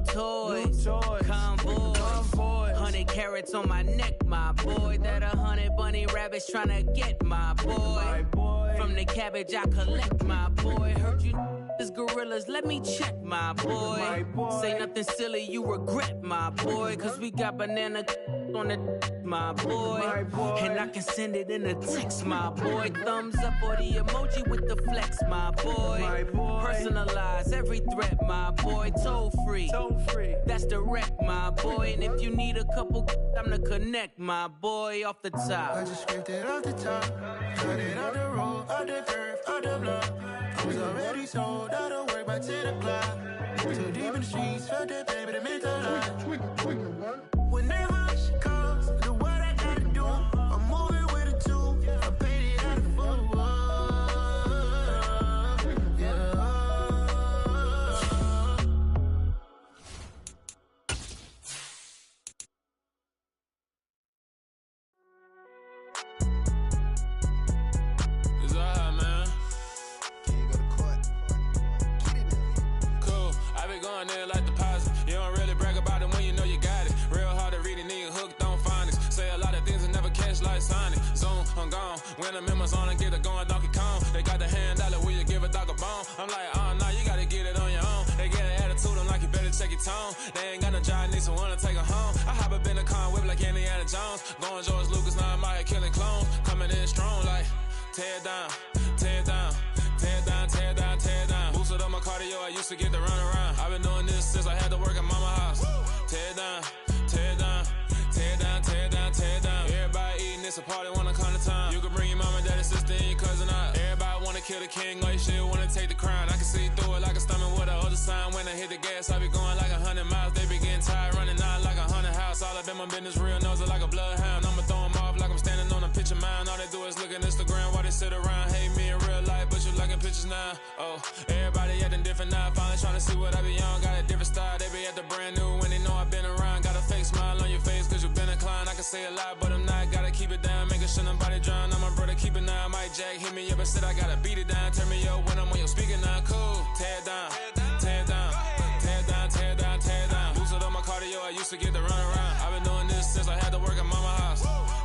toys. Convoy. 100 carats on my neck, my boy. That 100 bunny rabbits tryna get my boy. From the cabbage I collect, my boy. Heard you is gorillas, let me check, my boy. Say nothing silly, you regret, my boy. Cause we got banana on the my boy. And I can send it in a text, my boy. Thumbs up or the emoji with the flex, my boy. Personalize every threat, my boy. Toll free. That's direct, my boy. And if you need a couple, I'm the connect, my boy. Off the top. I just scraped it off the top. Cut it on the road, on the curve, on the block. I was already sold, I don't work by 10 o'clock. Too deep in the streets, felt that baby, the mental lie. Whenever she calls, do what I gotta do. I'm moving with a two, I paid it out of full. Yeah. It's alright, man. Can you go to court? Get it in. Cool, I be going there like deposit. You don't really brag about it when you know you got it. Real hard to read a nigga hooked on phonics. Say a lot of things and never catch like Sonic. Zone, I'm gone. When the members on and get it going Donkey Kong. They got the hand dollar, will you give a dog a bone? I'm like, oh no, you gotta get it on your own. They get an attitude, I'm like, you better check your tone. They ain't got no job, need someone to take her home. I hop up in the car, whip like Indiana Jones. Going George Lucas, now I'm out here killing clones. Coming in strong like, tear down, tear down, tear down, tear down, tear down. Boosted up my cardio, I used to get to run around. I've been doing this since I had to work at mama house. Tear down, tear down, tear down, tear down, tear down. Everybody eating, it's a party, wanna come to time. You can bring your mama, daddy, sister, and your cousin out. Everybody wanna kill the king, or you shit wanna take the crown. I can see through it like a stomach with a other sign. When I hit the gas, I be going like 100 miles. They be getting tired, running out like 100 house. All up in my business, real nose like a bloodhound. I'ma throw them off like I'm standing on a picture mound. All they do is look at Instagram while they sit around. Hate me in real life, but you liking pictures now. Oh, everybody acting different now. Finally trying to see what I be on. Got a different style, they be at the brand new when they know I've been around. Got a fake smile on your face cause you been inclined. I can say a lot, but I'm not. Gotta keep it down, making sure nobody drown. I'm my brother, keep it now. Mike Jack hit me up and said I gotta beat it down. Turn me up when I'm on your speaker now. Cool, tear down, tear down, tear down, tear down, tear down. Boosted up my cardio, I used to get to run around. I've been doing this since I had to work at mama house.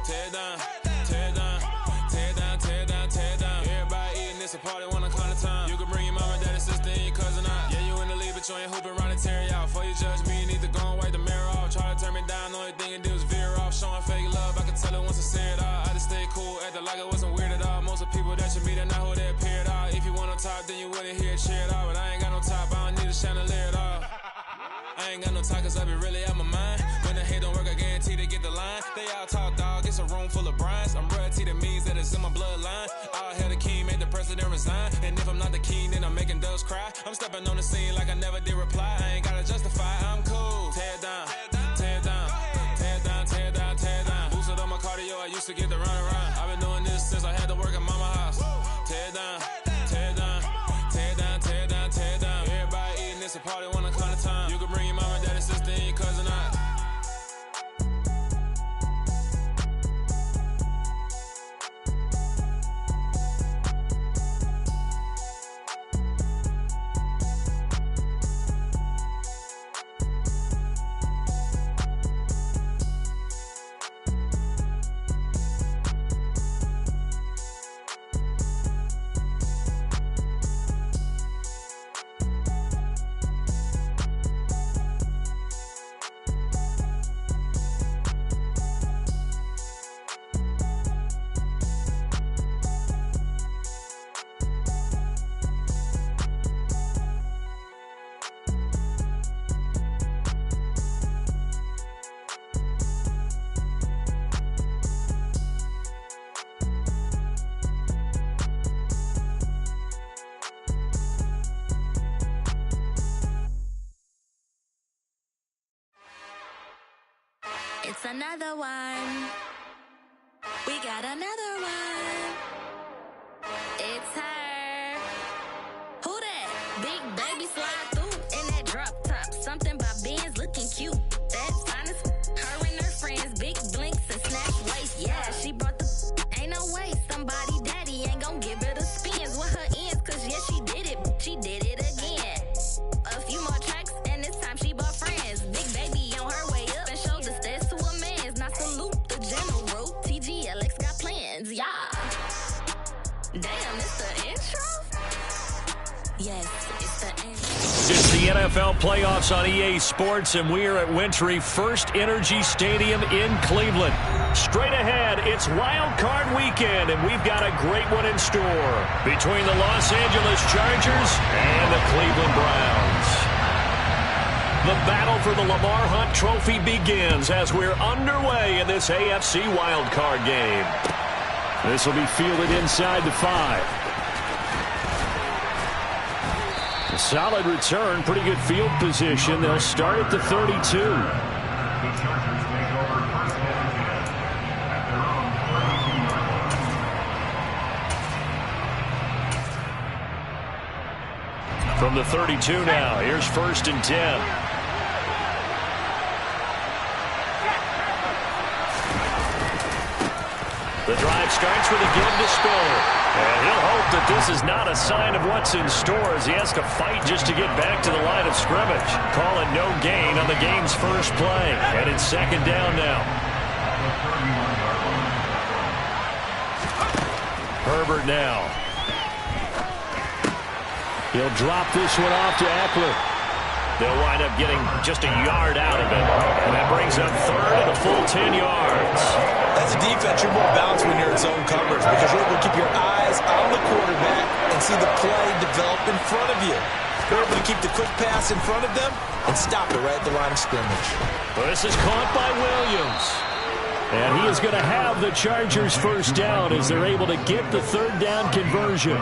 Tear down, tear down, tear down, tear down, tear down. Everybody eating, it's a party, wanna come to time. You can bring your mama, daddy, sister, and your cousin out. Yeah, you in the lead, but you ain't hooping around and tear you out. Before you judge me, you need to go and wipe the mirror off. Try to turn me down, the only thing you do is veer off. Showing fake love, I can tell it once I say it all. I just stay cool, acting like it wasn't weird at all. Most of the people that you meet are not who they appear at all. If you want on top, then you wouldn't hear it cheer at all. But I ain't got no top, I don't need a chandelier at all. I ain't got no talk cause I be really out my mind. When the hate don't work, I guarantee they get the line. They all talk dog, it's a room full of brinds. I'm royalty, that means that it's in my bloodline. All hell the king, made the president resign. And if I'm not the king, then I'm making doves cry. I'm stepping on the scene like I never did reply. I ain't gotta justify, I'm cool. Tear down, tear down, tear down, tear down, tear down. Boosted up my cardio, I used to get to run around. I've been doing this since I had to work at mama house. Tear down, tear down, tear down, tear down, tear down. Everybody eating, it's a party, wanna come to time. You can bring your mama, daddy, sister, and your cousin out. It's another one. We got another one. It's her. Who that? Big baby slide through in that drop top. Something by Benz looking cute. That's honest. Her and her friends, big blinks and snatch waist. Yeah, she brought the. Ain't no way somebody daddy ain't gon' give her the spins with her ends. Cause yeah, she did it. She did it again. A few more tracks and this time she bought friends. the NFL playoffs on EA Sports, and we are at Wintry First Energy Stadium in Cleveland. Straight ahead, it's Wild Card Weekend, and we've got a great one in store between the Los Angeles Chargers and the Cleveland Browns. The battle for the Lamar Hunt Trophy begins as we're underway in this AFC Wild Card game. This will be fielded inside the 5. A solid return, pretty good field position. They'll start at the 32. From the 32 now, here's 1st and 10. The drive starts with a give to Spiller. And he'll hope that this is not a sign of what's in store as he has to fight just to get back to the line of scrimmage. Call it no gain on the game's first play. And it's 2nd down now. Herbert now. He'll drop this one off to Eckler. They'll wind up getting just a yard out of it. And that brings up 3rd and a full 10 yards. As a defense, you're more balanced when you're in zone coverage because you're able to keep your eyes on the quarterback and see the play develop in front of you. You're able to keep the quick pass in front of them and stop it right at the line of scrimmage. Well, this is caught by Williams. And he is going to have the Chargers first down as they're able to get the 3rd down conversion.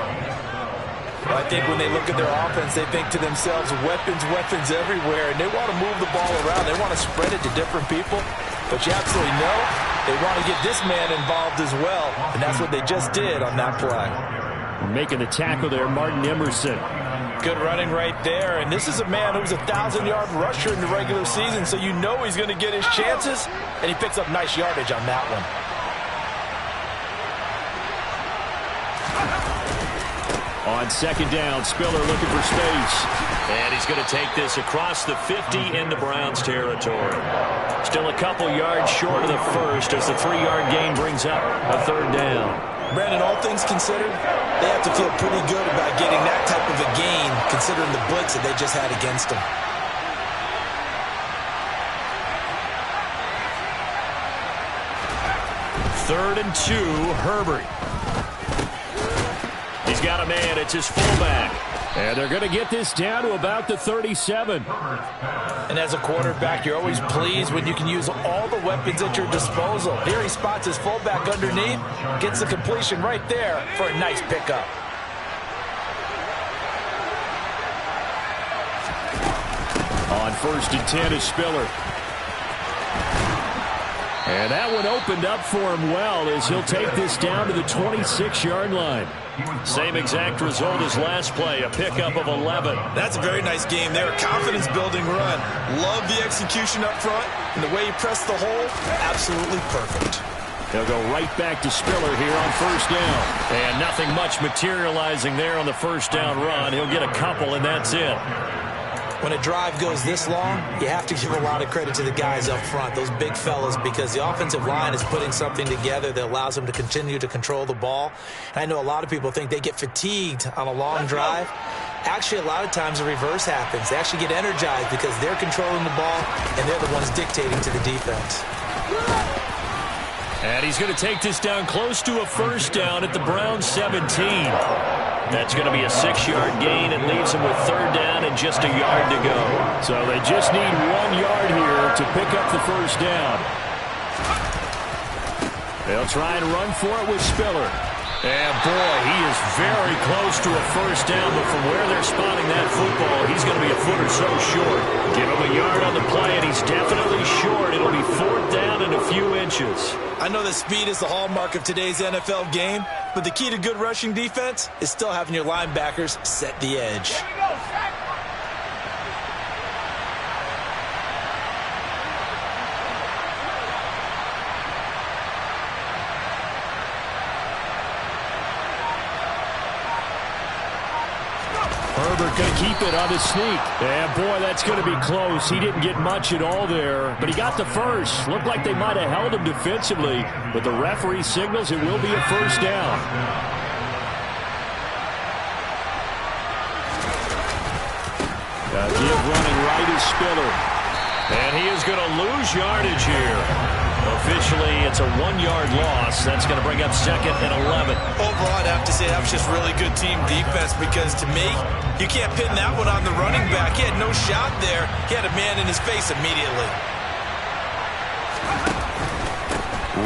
I think when they look at their offense, they think to themselves, weapons, weapons everywhere, and they want to move the ball around. They want to spread it to different people. But you absolutely know they want to get this man involved as well, and that's what they just did on that play. Making the tackle there, Martin Emerson. Good running right there, and this is a man who's a 1,000-yard rusher in the regular season, so you know he's going to get his chances, and he picks up nice yardage on that one. On 2nd down, Spiller looking for space. And he's going to take this across the 50 into Browns territory. Still a couple yards short of the first as the 3-yard gain brings up a 3rd down. Brandon, all things considered, they have to feel pretty good about getting that type of a gain considering the blitz that they just had against them. 3rd and 2, Herbert. He's got a man. It's his fullback. And they're going to get this down to about the 37. And as a quarterback, you're always pleased when you can use all the weapons at your disposal. Here he spots his fullback underneath, gets the completion right there for a nice pickup. On 1st and 10 is Spiller. And that one opened up for him well as he'll take this down to the 26-yard line. Same exact result as last play, a pickup of 11. That's a very nice game there, a confidence-building run. Love the execution up front, and the way he pressed the hole, absolutely perfect. They'll go right back to Spiller here on 1st down. And nothing much materializing there on the 1st down run. He'll get a couple, and that's it. When a drive goes this long, you have to give a lot of credit to the guys up front, those big fellas, because the offensive line is putting something together that allows them to continue to control the ball. And I know a lot of people think they get fatigued on a long drive. Actually, a lot of times the reverse happens. They actually get energized because they're controlling the ball, and they're the ones dictating to the defense. And he's going to take this down close to a 1st down at the Browns 17. That's going to be a 6-yard gain and leaves them with 3rd down and just a yard to go. So they just need 1 yard here to pick up the 1st down. They'll try and run for it with Spiller. And boy, he is very close to a 1st down, but from where they're spotting that football, he's going to be a foot or so short. Give him a yard on the play, and he's definitely short. It'll be 4th down and a few inches. I know that speed is the hallmark of today's NFL game, but the key to good rushing defense is still having your linebackers set the edge. Herbert going to keep it on the sneak. And boy, that's going to be close. He didn't get much at all there, but he got the first. Looked like they might have held him defensively, but the referee signals it will be a 1st down. Give running right is Spiller. And he is going to lose yardage here. Officially, it's a 1-yard loss. That's going to bring up 2nd and 11. Overall, I'd have to say that was just really good team defense because, to me, you can't pin that one on the running back. He had no shot there. He had a man in his face immediately.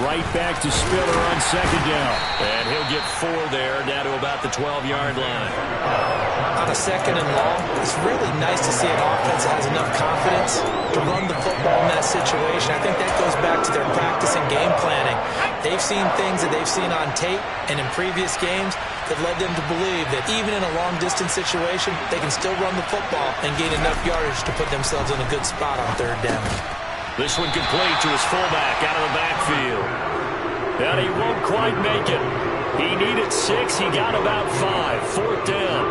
Right back to Spiller on 2nd down. And he'll get 4 there, down to about the 12-yard line. On a 2nd and long, it's really nice to see an offense that has enough confidence to run the football in that situation. I think that goes back to their practice and game planning. They've seen things that they've seen on tape and in previous games that led them to believe that even in a long-distance situation, they can still run the football and gain enough yardage to put themselves in a good spot on 3rd down. This one complete to his fullback out of the backfield. And he won't quite make it. He needed 6. He got about 5. 4th down.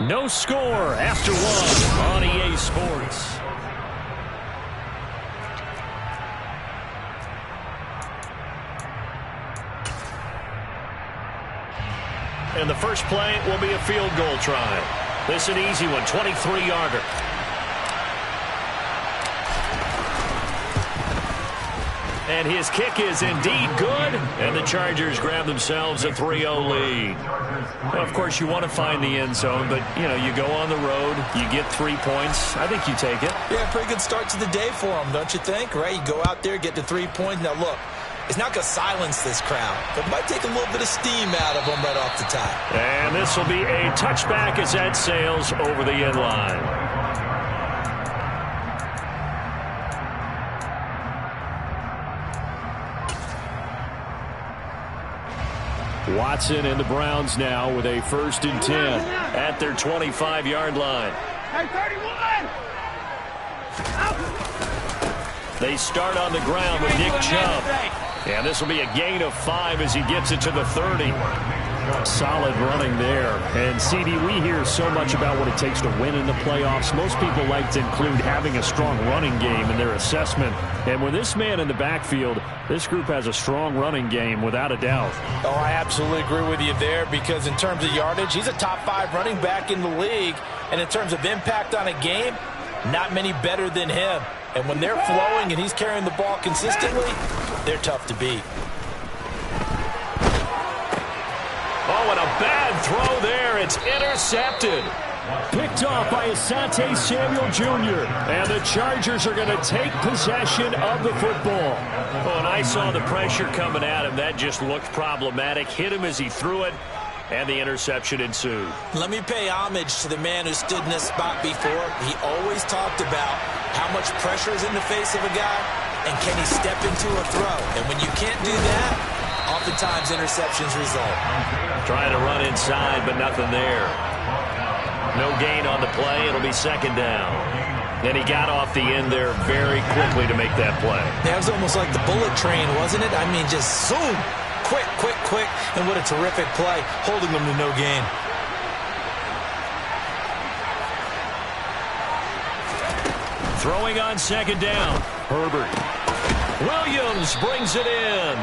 No score after 1 on EA Sports. And the first play will be a field goal try. This is an easy one, 23-yarder. And his kick is indeed good, and the Chargers grab themselves a 3-0 lead. Well, of course, you want to find the end zone, but, you go on the road, you get 3 points. I think you take it. Yeah, pretty good start to the day for them, don't you think? Right? You go out there, get the 3 points. Now, look, it's not going to silence this crowd, but it might take a little bit of steam out of them right off the top. And this will be a touchback as that sails over the end line. Watson and the Browns now with a 1st and 10 at their 25-yard line. Hey, 31! They start on the ground with Nick Chubb. And this will be a gain of 5 as he gets it to the 30. Solid running there. And, CD, we hear so much about what it takes to win in the playoffs. Most people like to include having a strong running game in their assessment. And with this man in the backfield, this group has a strong running game without a doubt. Oh, I absolutely agree with you there because in terms of yardage, he's a top 5 running back in the league. And in terms of impact on a game, not many better than him. And when they're flowing and he's carrying the ball consistently, they're tough to beat. Oh, and a bad throw there. It's intercepted. Picked off by Asante Samuel Jr. And the Chargers are going to take possession of the football. Oh, and I saw the pressure coming at him. That just looked problematic. Hit him as he threw it, and the interception ensued. Let me pay homage to the man who stood in this spot before. He always talked about how much pressure is in the face of a guy, and can he step into a throw. And when you can't do that, oftentimes interceptions result. Trying to run inside, but nothing there. No gain on the play. It'll be 2nd down. And he got off the end there very quickly to make that play. That was almost like the bullet train, wasn't it? I mean, just zoom. Quick, quick, quick. And what a terrific play, holding them to no gain. Throwing on 2nd down. Herbert. Williams brings it in.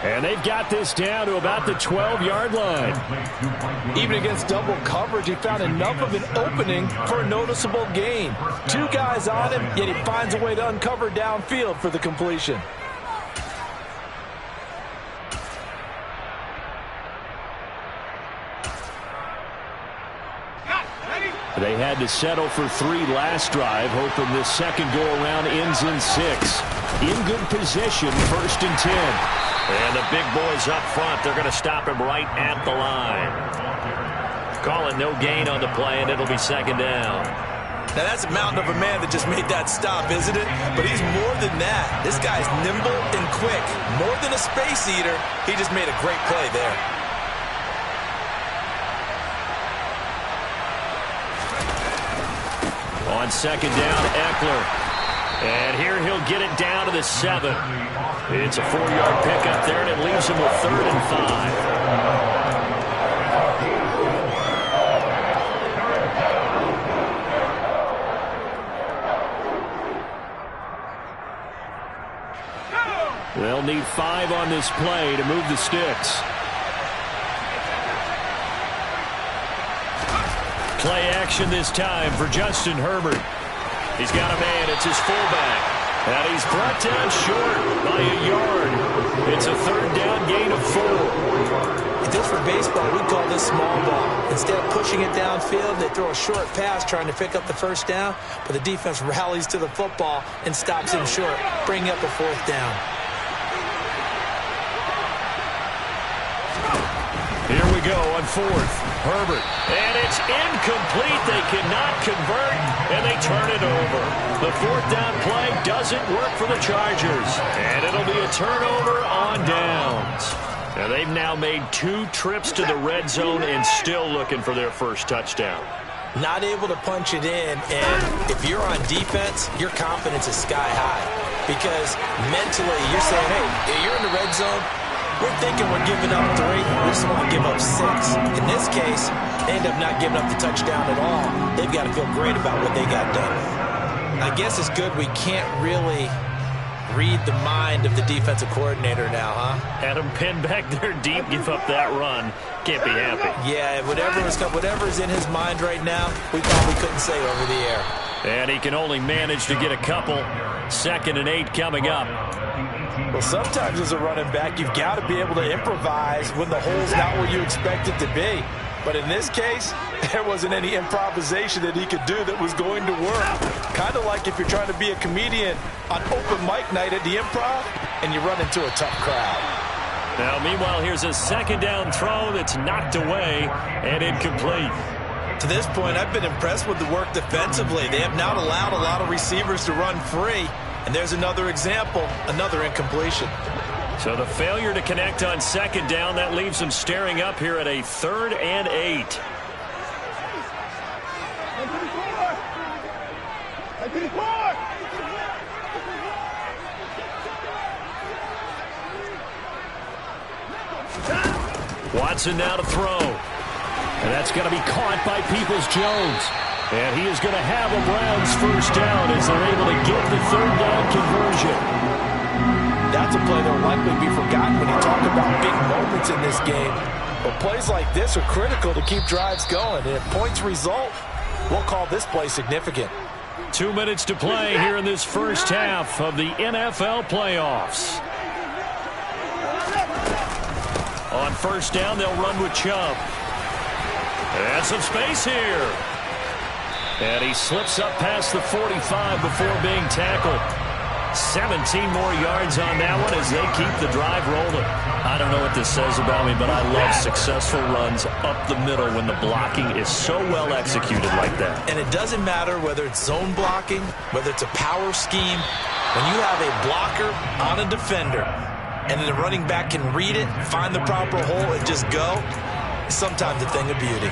And they've got this down to about the 12-yard line. Even against double coverage, he found enough of an opening for a noticeable gain. 2 guys on him, yet he finds a way to uncover downfield for the completion. They had to settle for 3 last drive, hoping this second go-around ends in 6. In good position, 1st and 10. And the big boys up front, they're going to stop him right at the line. Calling no gain on the play, and it'll be 2nd down. Now, that's a mountain of a man that just made that stop, isn't it? But he's more than that. This guy's nimble and quick. More than a space eater, he just made a great play there. On 2nd down, Eckler. And here he'll get it down to the 7. It's a 4-yard pickup there, and it leaves him with 3rd and 5. They'll need 5 on this play to move the sticks. Play action this time for Justin Herbert. He's got a man. It's his fullback. And he's brought down short by a yard. It's a third down gain of 4. Just for baseball, we call this small ball. Instead of pushing it downfield, they throw a short pass trying to pick up the first down, but the defense rallies to the football and stops him short, bringing up a 4th down. Here we go on 4th. Herbert. And it's incomplete. They cannot convert, and they turn it over. The 4th down play doesn't work for the Chargers, and it'll be a turnover on downs. Now, they've now made 2 trips to the red zone and still looking for their first touchdown. Not able to punch it in, and if you're on defense, your confidence is sky high. Because mentally, you're saying, hey, you're in the red zone, we're thinking we're giving up 3, we just want to give up 6. In this case, they end up not giving up the touchdown at all. They've got to feel great about what they got done. I guess it's good we can't really read the mind of the defensive coordinator now, huh? Had him pinned back there deep, give up that run. Can't be happy. Yeah, whatever's in his mind right now, we probably couldn't say over the air. And he can only manage to get a couple. 2nd and 8 coming up. Well, sometimes as a running back, you've got to be able to improvise when the hole's not where you expect it to be. But in this case, there wasn't any improvisation that he could do that was going to work. Kind of like if you're trying to be a comedian on open mic night at the Improv and you run into a tough crowd. Now, meanwhile, here's a 2nd down throw that's knocked away and incomplete. To this point, I've been impressed with the work defensively. They have not allowed a lot of receivers to run free. And there's another example, another incompletion. So the failure to connect on 2nd down, that leaves them staring up here at a 3rd and 8. Watson now to throw. And that's going to be caught by Peoples-Jones. And he is going to have a Browns first down as they're able to get the 3rd down conversion. That's a play that will likely be forgotten when you talk about big moments in this game. But plays like this are critical to keep drives going. And if points result, we'll call this play significant. 2 minutes to play here in this first half of the NFL playoffs. On first down, they'll run with Chubb. And some space here. And he slips up past the 45 before being tackled. 17 more yards on that one as they keep the drive rolling. I don't know what this says about me, but I love successful runs up the middle when the blocking is so well executed like that. And it doesn't matter whether it's zone blocking, whether it's a power scheme. When you have a blocker on a defender and then the running back can read it, find the proper hole, and just go, it's sometimes a thing of beauty.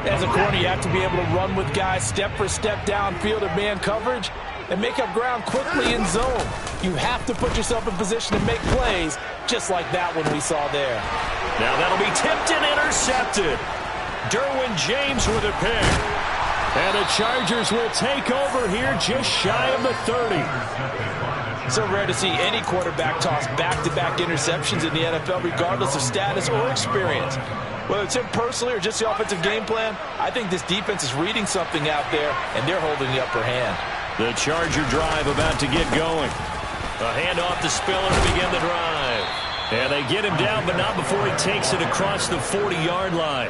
As a corner, you have to be able to run with guys step for step downfield in man coverage and make up ground quickly in zone. You have to put yourself in position to make plays, just like that one we saw there. Now that'll be tipped and intercepted. Derwin James with a pick. And the Chargers will take over here just shy of the 30. So rare to see any quarterback toss back-to-back interceptions in the NFL, regardless of status or experience. Whether it's him personally or just the offensive game plan, I think this defense is reading something out there, and they're holding the upper hand. The Charger drive about to get going. A handoff to Spiller to begin the drive. And they get him down, but not before he takes it across the 40-yard line.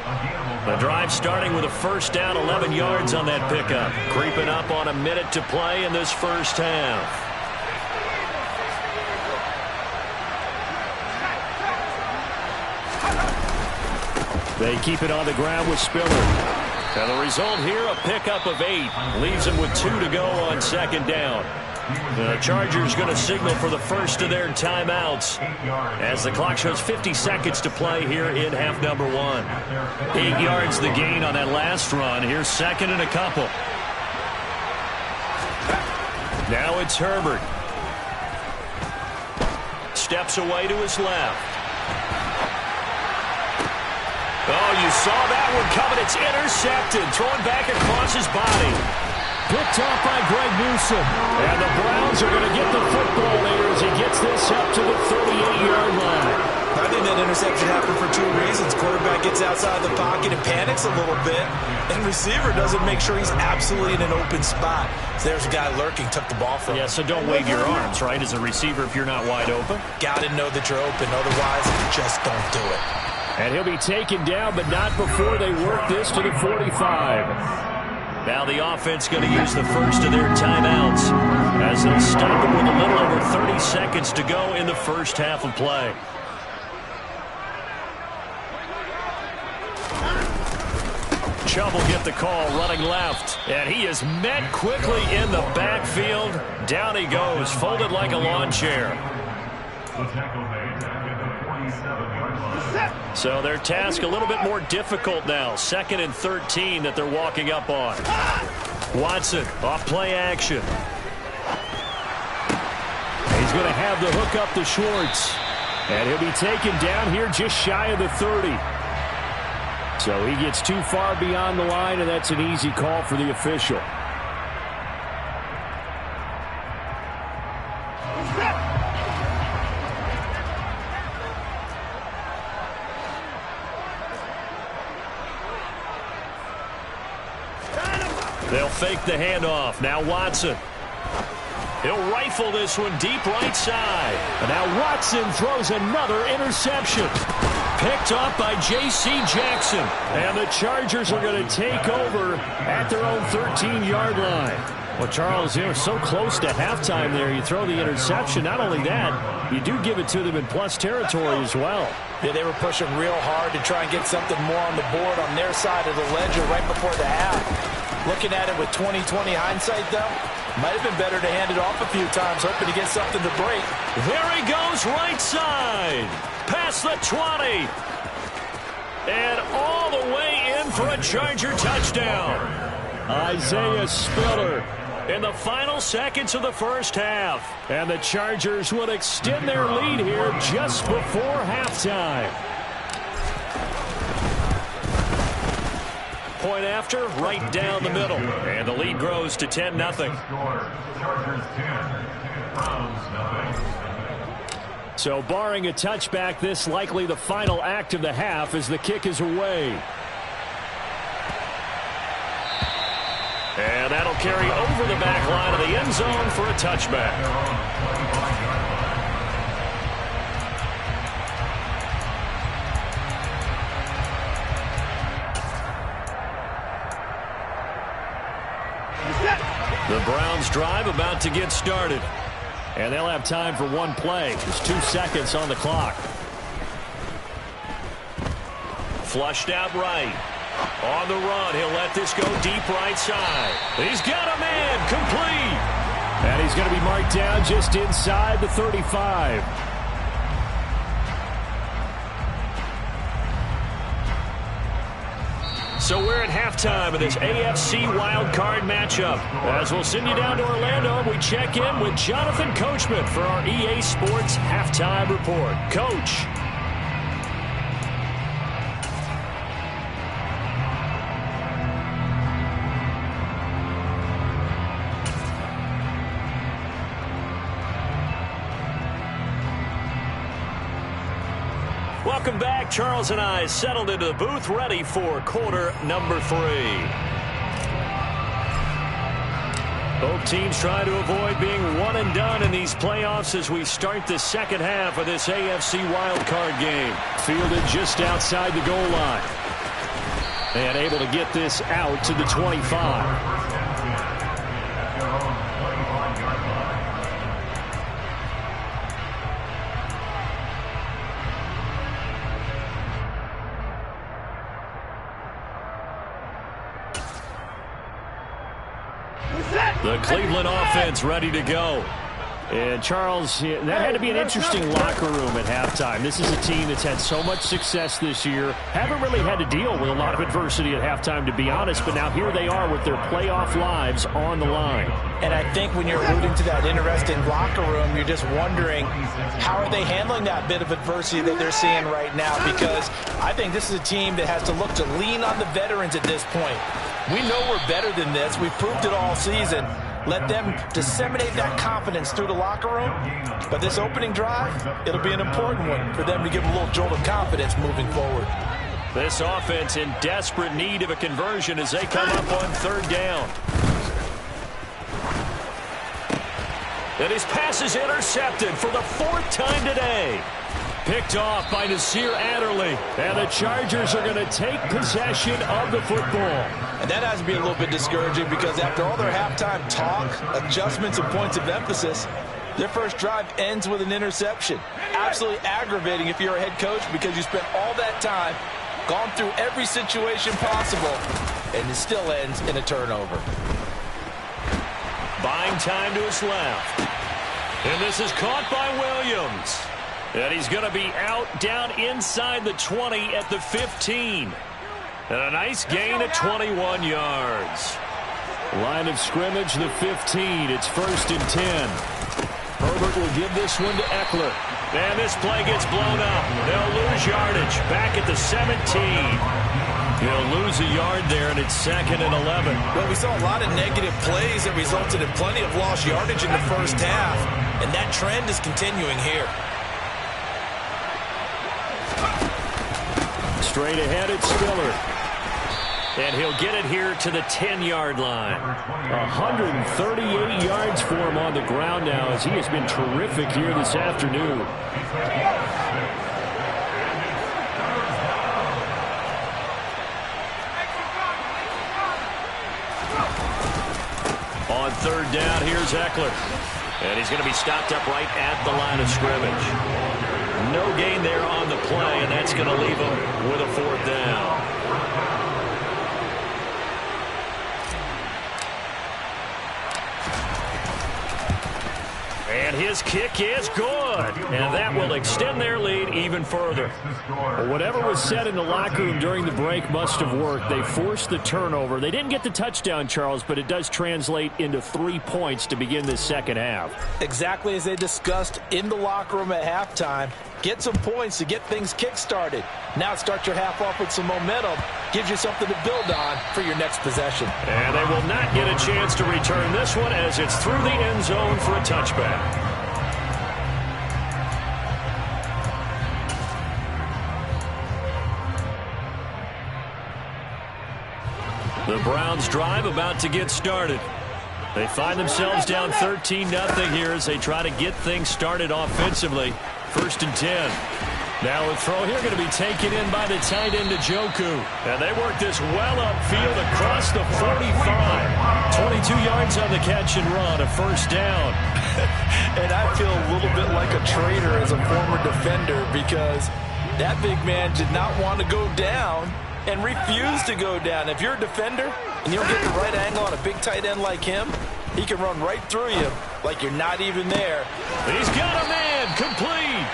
The drive starting with a first down, 11 yards on that pickup. Creeping up on a minute to play in this first half. They keep it on the ground with Spiller. And the result here, a pickup of 8. Leaves them with 2 to go on second down. The Chargers going to signal for the first of their timeouts as the clock shows 50 seconds to play here in half number 1. 8 yards the gain on that last run. Here's second and a couple. Now it's Herbert. Steps away to his left. Oh, you saw that one coming. It's intercepted. Thrown back across his body. Picked off by Greg Newsome. And the Browns are going to get the football here as he gets this up to the 38-yard line. I think that interception happened for two reasons. Quarterback gets outside the pocket and panics a little bit, and receiver doesn't make sure he's absolutely in an open spot. So there's a guy lurking, took the ball from him. Yeah, so don't wave your arms, right, as a receiver if you're not wide open. Got to know that you're open. Otherwise, just don't do it. And he'll be taken down, but not before they work this to the 45. Now the offense going to use the first of their timeouts as they'll stop it with a little over 30 seconds to go in the first half of play. Chubb will get the call running left, and he is met quickly in the backfield. Down he goes, folded like a lawn chair. So their task a little bit more difficult now. 2nd and 13 that they're walking up on. Watson off play action. He's going to have the hook up to Schwartz. And he'll be taken down here just shy of the 30. So he gets too far beyond the line, and that's an easy call for the official. They'll fake the handoff. Now Watson. He'll rifle this one deep right side. And now Watson throws another interception. Picked off by J.C. Jackson. And the Chargers are going to take over at their own 13-yard line. Well, Charles, you're so close to halftime there. You throw the interception. Not only that, you do give it to them in plus territory as well. Yeah, they were pushing real hard to try and get something more on the board on their side of the ledger right before the half. Looking at it with 20/20 hindsight, though, might have been better to hand it off a few times, hoping to get something to break. There he goes, right side. Past the 20. And all the way in for a Charger touchdown. Isaiah Spiller in the final seconds of the first half. And the Chargers would extend their lead here just before halftime. Point after, right down the middle. And the lead grows to 10-0. So barring a touchback, this likely the final act of the half as the kick is away. And that'll carry over the back line of the end zone for a touchback. The Browns drive about to get started. And they'll have time for one play. There's 2 seconds on the clock. Flushed out right. On the run, he'll let this go deep right side. He's got a man, complete. And he's going to be marked down just inside the 35. So we're at halftime of this AFC wildcard matchup. As we'll send you down to Orlando, and we check in with Jonathan Coachman for our EA Sports Halftime Report. Coach. Welcome back. Charles and I settled into the booth, ready for quarter number 3. Both teams trying to avoid being one and done in these playoffs as we start the second half of this AFC wildcard game. Fielded just outside the goal line. And able to get this out to the 25. The Cleveland offense ready to go. And, Charles, that had to be an interesting locker room at halftime. This is a team that's had so much success this year. Haven't really had to deal with a lot of adversity at halftime, to be honest. But now here they are with their playoff lives on the line. And I think when you're alluding to that interesting locker room, you're just wondering how are they handling that bit of adversity that they're seeing right now? Because I think this is a team that has to look to lean on the veterans at this point. We know we're better than this. We've proved it all season. Let them disseminate that confidence through the locker room. But this opening drive, it'll be an important one for them to give a little jolt of confidence moving forward. This offense in desperate need of a conversion as they come up on third down. And his pass is intercepted for the 4th time today. Picked off by Nasir Adderley. And the Chargers are going to take possession of the football. And that has to be a little bit discouraging because after all their halftime talk, adjustments, and points of emphasis, their first drive ends with an interception. Absolutely aggravating if you're a head coach because you spent all that time, gone through every situation possible, and it still ends in a turnover. Buying time to his left. And this is caught by Williams. And he's going to be out down inside the 20 at the 15. And a nice gain of 21 yards. Line of scrimmage, the 15. It's 1st and 10. Herbert will give this one to Eckler. And this play gets blown up. They'll lose yardage. Back at the 17. He'll lose a yard there, and it's 2nd and 11. Well, we saw a lot of negative plays that resulted in plenty of lost yardage in the first half, and that trend is continuing here. Straight ahead, it's Spiller. And he'll get it here to the 10-yard line. 138 yards for him on the ground now as he has been terrific here this afternoon. On third down, here's Eckler. And he's going to be stopped up right at the line of scrimmage. No gain there on the play, and that's going to leave him with a 4th down. And his kick is good. And that will extend their lead even further. Well, whatever was said in the locker room during the break must have worked. They forced the turnover. They didn't get the touchdown, Charles, but it does translate into 3 points to begin this second half. Exactly as they discussed in the locker room at halftime. Get some points to get things kick-started. Now start your half off with some momentum. Gives you something to build on for your next possession. And they will not get a chance to return this one as it's through the end zone for a touchback. The Browns drive about to get started. They find themselves down 13-0 here as they try to get things started offensively. 1st and 10. Now a throw here going to be taken in by the tight end Njoku. And they work this well upfield across the 45. 22 yards on the catch and run, a 1st down. And I feel a little bit like a traitor as a former defender because that big man did not want to go down and refused to go down. If you're a defender and you don't get the right angle on a big tight end like him, he can run right through you like you're not even there. He's got a man, complete.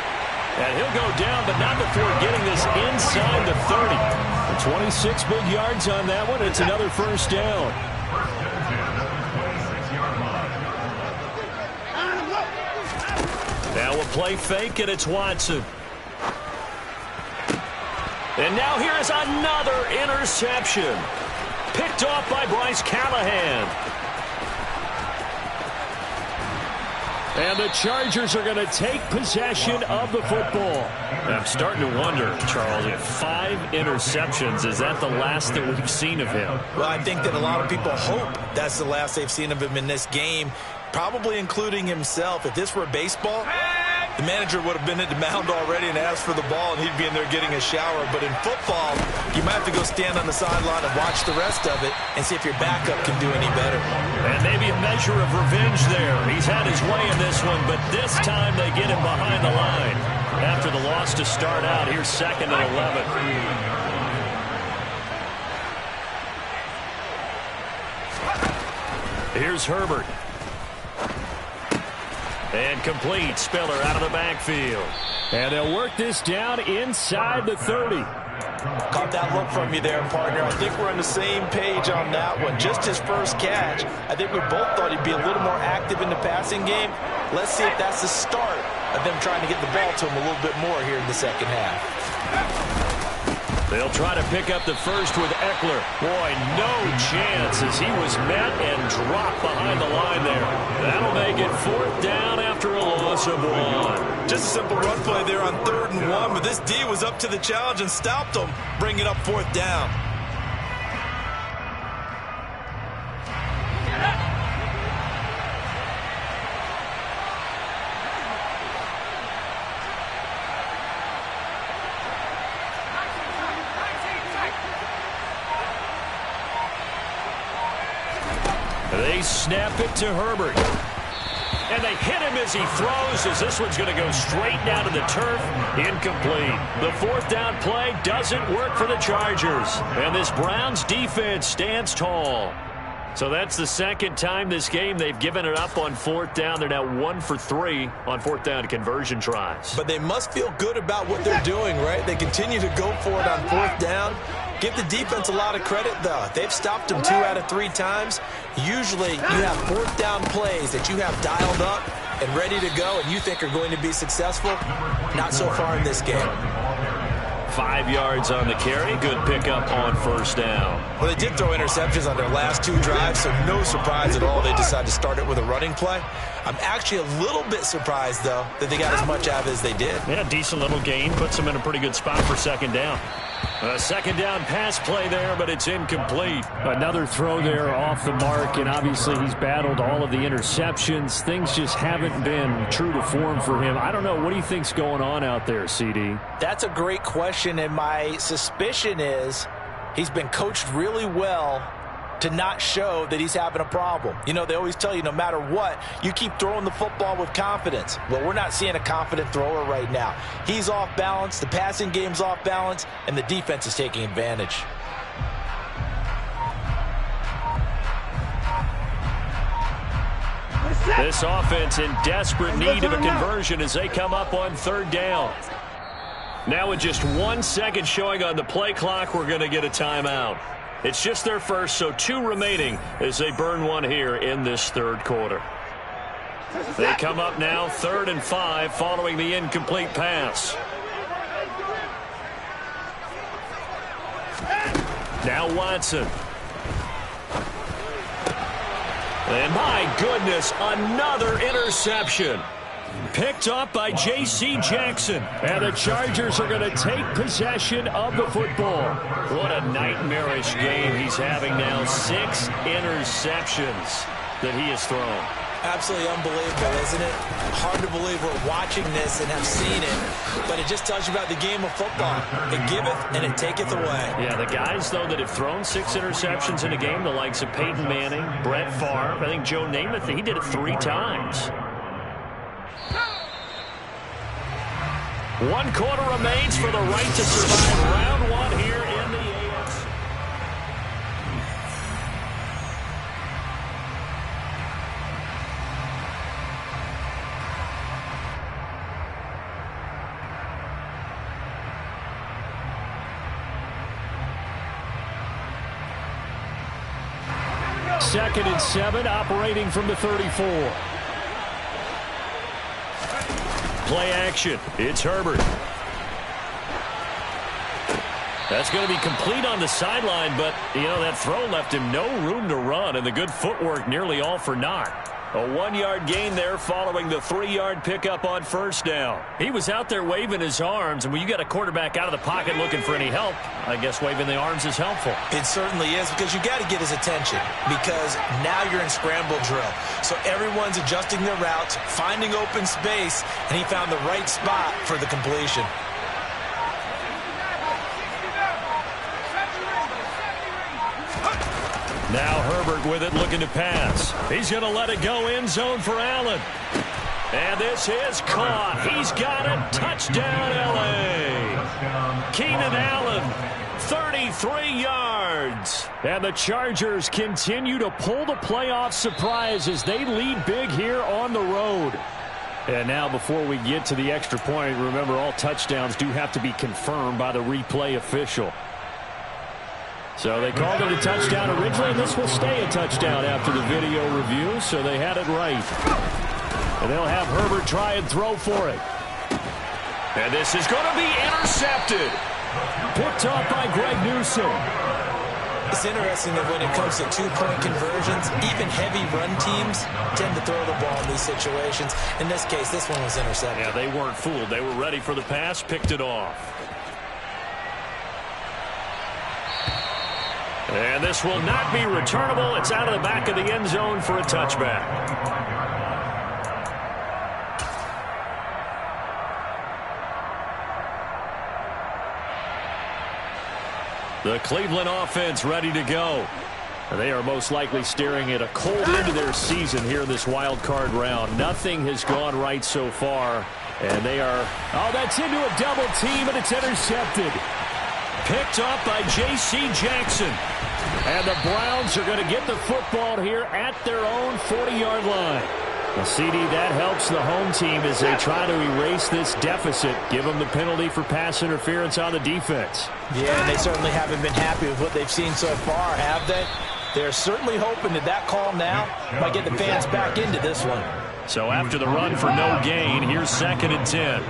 And he'll go down, but not before getting this inside the 30. 26 big yards on that one. It's another 1st down. Now a play fake, and it's Watson. And now here is another interception. Picked off by Bryce Callahan. And the Chargers are going to take possession of the football. I'm starting to wonder, Charles, if 5 interceptions, is that the last that we've seen of him? Well, I think that a lot of people hope that's the last they've seen of him in this game, probably including himself. If this were baseball, the manager would have been at the mound already and asked for the ball, and he'd be in there getting a shower. But in football, you might have to go stand on the sideline and watch the rest of it and see if your backup can do any better. And maybe a measure of revenge there. He's had his way in this one, but this time they get him behind the line. After the loss to start out, here's 2nd and 11. Here's Herbert. And complete. Spiller out of the backfield. And they'll work this down inside the 30. Caught that look from you there, partner. I think we're on the same page on that one. Just his first catch. I think we both thought he'd be a little more active in the passing game. Let's see if that's the start of them trying to get the ball to him a little bit more here in the second half. They'll try to pick up the first with Eckler. Boy, no chance as he was met and dropped behind the line there. That'll make it 4th down after a loss of 1. Just a simple run play there on 3rd and 1, but this D was up to the challenge and stopped them, bringing up 4th down. They snap it to Herbert. And they hit him as he throws, as this one's going to go straight down to the turf. Incomplete. The 4th down play doesn't work for the Chargers. And this Browns defense stands tall. So that's the 2nd time this game they've given it up on 4th down. They're now 1 for 3 on 4th down conversion tries. But they must feel good about what they're doing, right? They continue to go for it on 4th down. Give the defense a lot of credit, though. They've stopped them 2 out of 3 times. Usually, you have 4th down plays that you have dialed up and ready to go and you think are going to be successful. Not so far in this game. 5 yards on the carry. Good pickup on 1st down. Well, they did throw interceptions on their last 2 drives, so no surprise at all they decided to start it with a running play. I'm actually a little bit surprised, though, that they got as much out of it as they did. Yeah, decent little gain. Puts them in a pretty good spot for 2nd down. A 2nd down pass play there, but it's incomplete. Another throw there off the mark, and obviously he's battled all of the interceptions. Things just haven't been true to form for him. I don't know. What do you think's going on out there, CD? That's a great question, and my suspicion is he's been coached really well to not show that he's having a problem. You know, they always tell you no matter what, you keep throwing the football with confidence. Well, we're not seeing a confident thrower right now. He's off balance, the passing game's off balance, and the defense is taking advantage. This offense in desperate need of a conversion as they come up on 3rd down. Now with just 1 second showing on the play clock, we're going to get a timeout. It's just their first, so 2 remaining as they burn 1 here in this 3rd quarter. They come up now 3rd and 5 following the incomplete pass. Now Watson. And my goodness, another interception. Picked up by J.C. Jackson. And the Chargers are going to take possession of the football. What a nightmarish game he's having now. 6 interceptions that he has thrown. Absolutely unbelievable, isn't it? Hard to believe we're watching this and have seen it, but it just tells you about the game of football. It giveth and it taketh away. Yeah, the guys, though, that have thrown 6 interceptions in a game, the likes of Peyton Manning, Brett Favre, I think Joe Namath, he did it 3 times. 1 quarter remains for the right to survive round 1 here in the AFC. Second and 7, operating from the 34. Play action. It's Herbert. That's going to be complete on the sideline, but, you know, that throw left him no room to run, and the good footwork nearly all for naught. A 1-yard gain there following the 3-yard pickup on 1st down. He was out there waving his arms, and when you got a quarterback out of the pocket looking for any help, I guess waving the arms is helpful. It certainly is, because you got to get his attention, because now you're in scramble drill. So everyone's adjusting their routes, finding open space, and he found the right spot for the completion. Now Herbert with it, looking to pass. He's going to let it go end zone for Allen. And this is caught. He's got it. Touchdown, L.A. Keenan Allen, 33 yards. And the Chargers continue to pull the playoff surprise as they lead big here on the road. And now before we get to the extra point, remember all touchdowns do have to be confirmed by the replay official. So they called it a touchdown originally, and this will stay a touchdown after the video review, so they had it right. And they'll have Herbert try and throw for it. And this is going to be intercepted. picked off by Greg Newsome. It's interesting that when it comes to two-point conversions, even heavy run teams tend to throw the ball in these situations. In this case, this one was intercepted. Yeah, they weren't fooled. They were ready for the pass, picked it off. And this will not be returnable. It's out of the back of the end zone for a touchback. The Cleveland offense ready to go. They are most likely staring at a cold end to their season here in this wild card round. Nothing has gone right so far. And they are... Oh, that's into a double team, and it's intercepted. Picked up by J.C. Jackson. And the Browns are going to get the football here at their own 40-yard line. The CD, that helps the home team as they try to erase this deficit. Give them the penalty for pass interference on the defense. Yeah, and they certainly haven't been happy with what they've seen so far, have they? They're certainly hoping that that call now might get the fans back into this one. So after the run for no gain, here's 2nd and 10.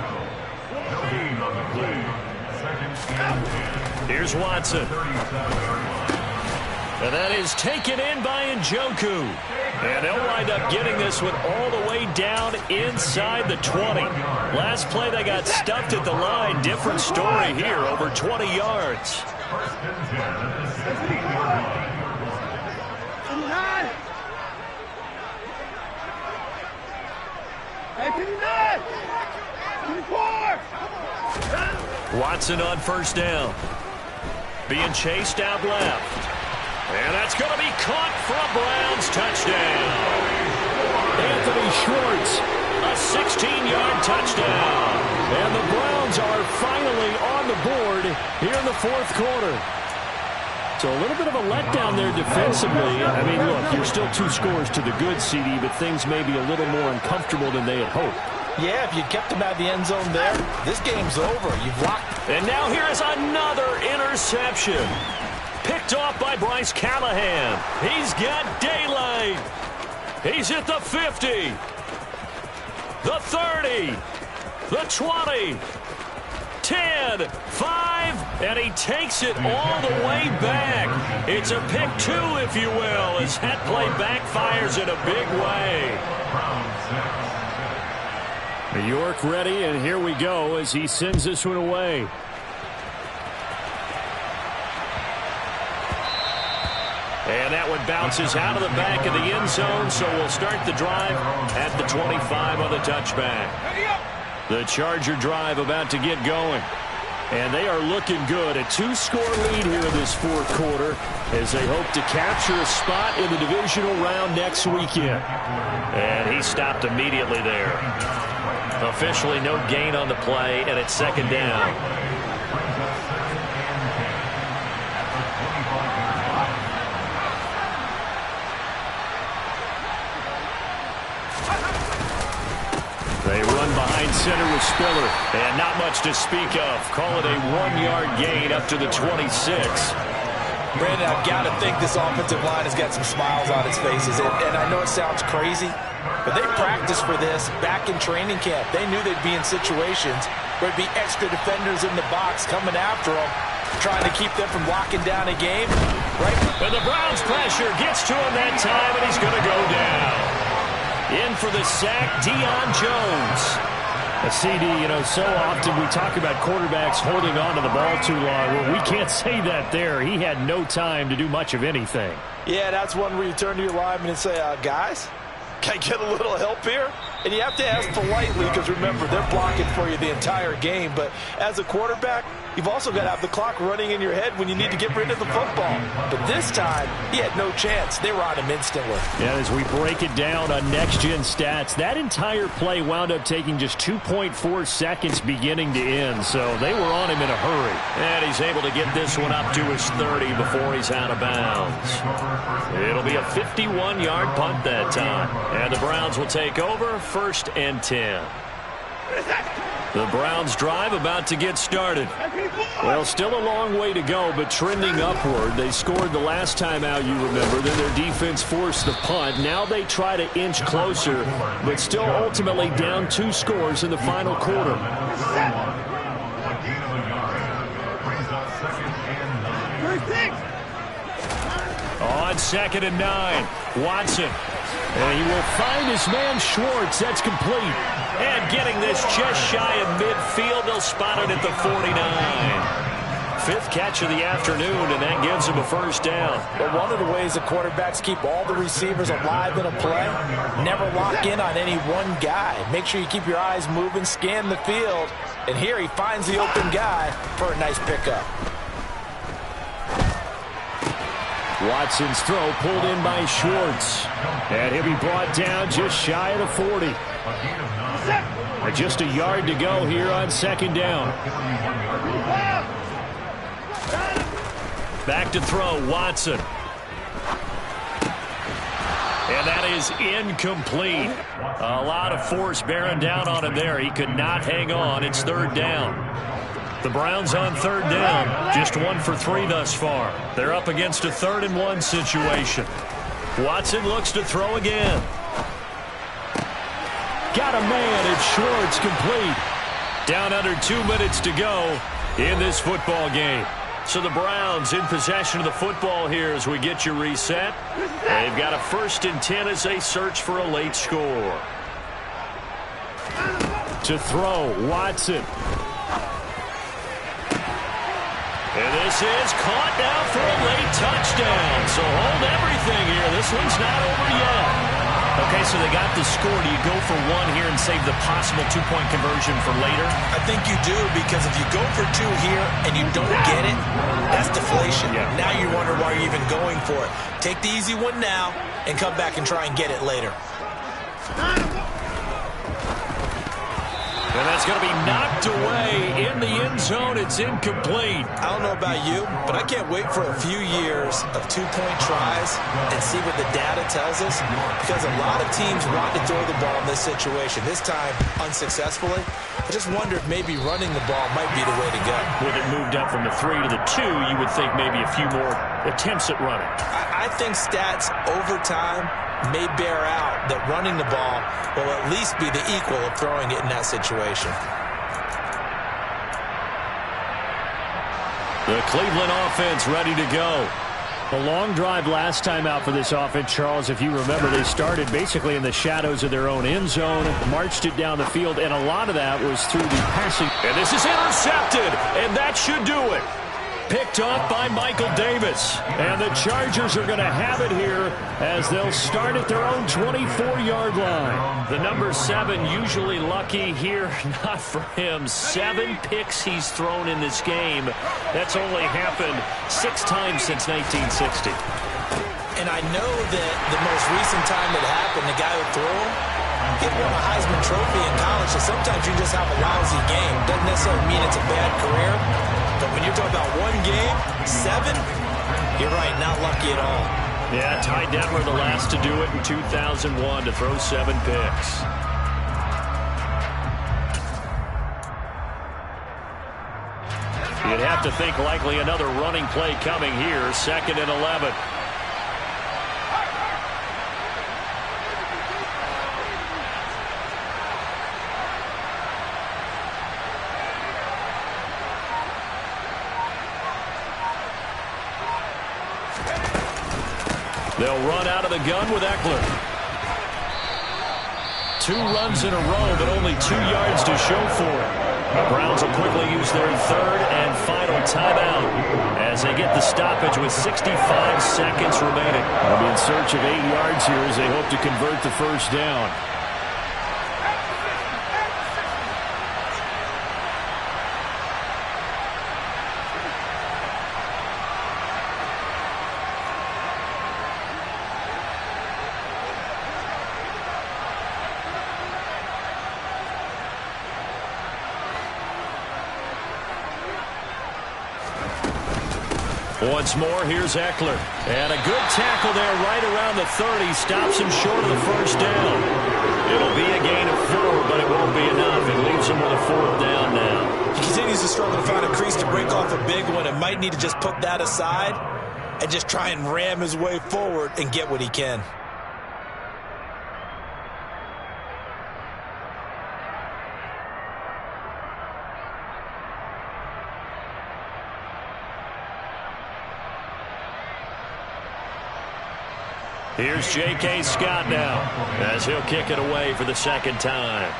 Here's Watson. And that is taken in by Njoku. And they'll wind up getting this one all the way down inside the 20. Last play, they got stuffed at the line. Different story here, over 20 yards. Watson on first down. Being chased out left. And that's going to be caught for a Browns touchdown. Anthony Schwartz, a 16-yard touchdown. And the Browns are finally on the board here in the 4th quarter. So a little bit of a letdown there defensively. I mean, look, you're still 2 scores to the good, CD, but things may be a little more uncomfortable than they had hoped. Yeah, if you kept them out of the end zone there, this game's over. You've locked. And now here is another interception. Picked off by Bryce Callahan. He's got daylight. He's at the 50. The 30. The 20. 10. 5. And he takes it all the way back. It's a pick 2, if you will, as that play backfires in a big way. York ready, and here we go as he sends this one away. And that one bounces out of the back of the end zone, so we'll start the drive at the 25 on the touchback. The Charger drive about to get going. And they are looking good. A 2-score lead here in this 4th quarter as they hope to capture a spot in the divisional round next weekend. And he stopped immediately there. Officially no gain on the play, and it's 2nd down. They run behind center with Spiller, and not much to speak of. Call it a 1-yard gain up to the 26. Brandon, I've got to think this offensive line has got some smiles on its faces. And I know it sounds crazy, but they practiced for this back in training camp. They knew they'd be in situations where there'd be extra defenders in the box coming after them, trying to keep them from locking down a game. Right? And the Browns pressure gets to him that time, and he's going to go down. In for the sack, Deion Jones. A CD, you know, so often we talk about quarterbacks holding on to the ball too long. Well, we can't say that there. He had no time to do much of anything. Yeah, that's one where you turn to your lineman and say, guys, can I get a little help here? And you have to ask politely because, remember, they're blocking for you the entire game. But as a quarterback, you've also got to have the clock running in your head when you need to get rid of the football. But this time, he had no chance. They were on him instantly. Yeah, as we break it down on next-gen stats, that entire play wound up taking just 2.4 seconds beginning to end. So they were on him in a hurry. And he's able to get this one up to his 30 before he's out of bounds. It'll be a 51-yard punt that time. And the Browns will take over 1st and 10. The Browns drive about to get started. Well, still a long way to go, but trending upward. They scored the last time out, you remember. Then their defense forced the punt. Now they try to inch closer, but still ultimately down 2 scores in the final quarter. 2nd and 9. Watson. And he will find his man Schwartz. That's complete. And getting this just shy of midfield. They'll spot it at the 49. 5th catch of the afternoon, and that gives him a first down. But one of the ways the quarterbacks keep all the receivers alive in a play, never lock in on any one guy. Make sure you keep your eyes moving, scan the field, and here he finds the open guy for a nice pickup. Watson's throw pulled in by Schwartz. And he'll be brought down just shy of the 40. Just a yard to go here on 2nd down. Back to throw, Watson. And that is incomplete. A lot of force bearing down on him there. He could not hang on. It's 3rd down. The Browns on 3rd down. Just 1 for 3 thus far. They're up against a 3rd and 1 situation. Watson looks to throw again. Got a man. It's Schwartz, complete. Down under 2 minutes to go in this football game. So the Browns in possession of the football here as we get you reset. They've got a 1st and 10 as they search for a late score. To throw, Watson. And this is caught now for a late touchdown. So hold everything here. This one's not over yet. Okay, so they got the score. Do you go for 1 here and save the possible 2-point conversion for later? I think you do, because if you go for 2 here and you don't get it, that's deflation. Yeah. Now you wonder why you're even going for it. Take the easy one now and come back and try and get it later. And that's going to be knocked away in the end zone. It's incomplete. I don't know about you, but I can't wait for a few years of 2-point tries and see what the data tells us, because a lot of teams want to throw the ball in this situation, this time unsuccessfully. I just wonder if maybe running the ball might be the way to go. With it moved up from the 3 to the 2, you would think maybe a few more attempts at running. I think stats over time may bear out that running the ball will at least be the equal of throwing it in that situation. The Cleveland offense ready to go. A long drive last time out for this offense, Charles. If you remember, they started basically in the shadows of their own end zone, marched it down the field, and a lot of that was through the passing. And this is intercepted, and that should do it. Picked off by Michael Davis. And the Chargers are going to have it here as they'll start at their own 24-yard line. The number 7 usually lucky here. Not for him. 7 picks he's thrown in this game. That's only happened 6 times since 1960. And I know that the most recent time it happened, the guy who threw him, he won a Heisman Trophy in college, so sometimes you just have a lousy game. Doesn't necessarily mean it's a bad career. But when you're talking about 1 game, 7, you're right, not lucky at all. Yeah, Ty Detmer the last to do it in 2001 to throw 7 picks. You'd have to think likely another running play coming here, 2nd and 11. They'll run out of the gun with Eckler. 2 runs in a row, but only 2 yards to show for it. The Browns will quickly use their 3rd and final timeout as they get the stoppage with 65 seconds remaining. They'll be in search of 8 yards here as they hope to convert the first down. Once more, here's Eckler. And a good tackle there right around the 30. Stops him short of the first down. It'll be a gain of 4, but it won't be enough. It leaves him with a 4th down now. He continues to struggle to find a crease to break off a big one, and might need to just put that aside and just try and ram his way forward and get what he can. Here's J.K. Scott now as he'll kick it away for the second time.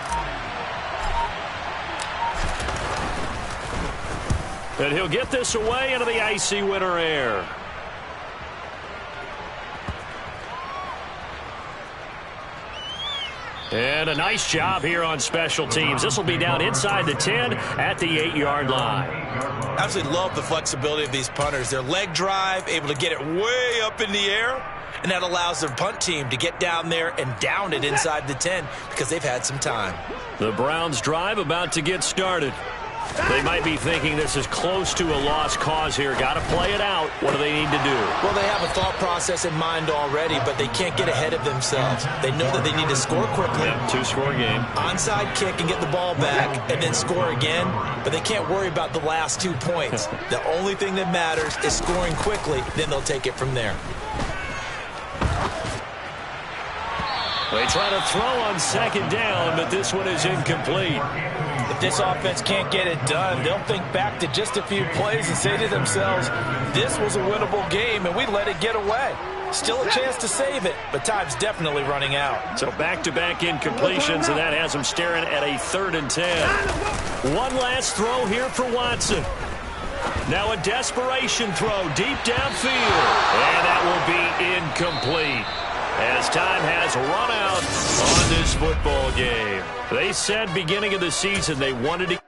And he'll get this away into the icy winter air. And a nice job here on special teams. This will be down inside the 10 at the 8-yard line. Absolutely love the flexibility of these punters. Their leg drive, able to get it way up in the air, and that allows their punt team to get down there and down it inside the 10 because they've had some time. The Browns' drive about to get started. They might be thinking this is close to a lost cause here. Got to play it out. What do they need to do? Well, they have a thought process in mind already, but they can't get ahead of themselves. They know that they need to score quickly. Yep, two-score game. Onside kick and get the ball back and then score again, but they can't worry about the last 2 points. The only thing that matters is scoring quickly, then they'll take it from there. They try to throw on second down, but this one is incomplete. If this offense can't get it done, they'll think back to just a few plays and say to themselves, this was a winnable game and we let it get away. Still a chance to save it, but time's definitely running out. So back-to-back incompletions, and that has them staring at a 3rd and 10. One last throw here for Watson. Now a desperation throw deep downfield, and that will be incomplete, as time has run out on this football game. They said beginning of the season they wanted to